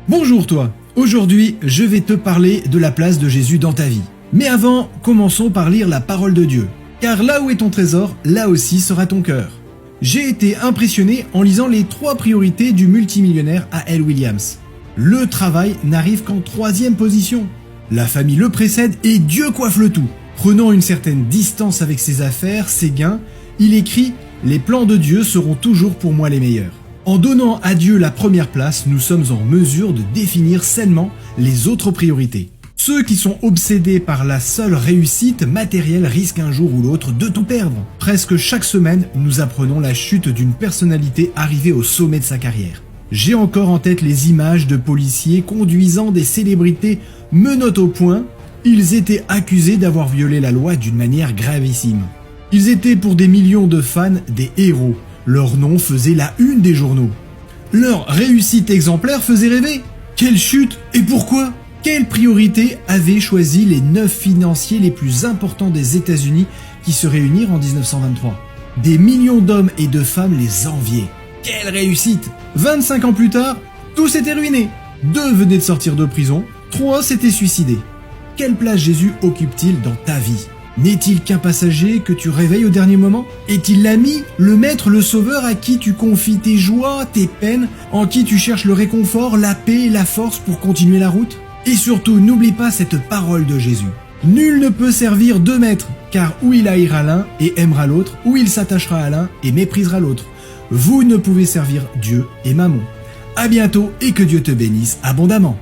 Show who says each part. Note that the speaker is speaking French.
Speaker 1: Bonjour toi. Aujourd'hui, je vais te parler de la place de Jésus dans ta vie. Mais avant, commençons par lire la parole de Dieu. Car là où est ton trésor, là aussi sera ton cœur. J'ai été impressionné en lisant les 3 priorités du multimillionnaire A.L. Williams. Le travail n'arrive qu'en 3e position. La famille le précède et Dieu coiffe le tout. Prenant une certaine distance avec ses affaires, ses gains, il écrit « Les plans de Dieu seront toujours pour moi les meilleurs ». En donnant à Dieu la première place, nous sommes en mesure de définir sainement les autres priorités. Ceux qui sont obsédés par la seule réussite matérielle risquent un jour ou l'autre de tout perdre. Presque chaque semaine, nous apprenons la chute d'une personnalité arrivée au sommet de sa carrière. J'ai encore en tête les images de policiers conduisant des célébrités menottes au poing. Ils étaient accusés d'avoir violé la loi d'une manière gravissime. Ils étaient pour des millions de fans des héros. Leur nom faisait la une des journaux. Leur réussite exemplaire faisait rêver. Quelle chute et pourquoi ? Quelle priorité avaient choisi les 9 financiers les plus importants des États-Unis qui se réunirent en 1923 ? Des millions d'hommes et de femmes les enviaient. Quelle réussite ! 25 ans plus tard, tout s'était ruiné. 2 venaient de sortir de prison, 3 s'étaient suicidés. Quelle place Jésus occupe-t-il dans ta vie ? N'est-il qu'un passager que tu réveilles au dernier moment ? Est-il l'ami, le maître, le sauveur à qui tu confies tes joies, tes peines, en qui tu cherches le réconfort, la paix et la force pour continuer la route ? Et surtout, n'oublie pas cette parole de Jésus. Nul ne peut servir 2 maîtres, car ou il haïra l'un et aimera l'autre, ou il s'attachera à l'un et méprisera l'autre. Vous ne pouvez servir Dieu et Mammon. À bientôt et que Dieu te bénisse abondamment.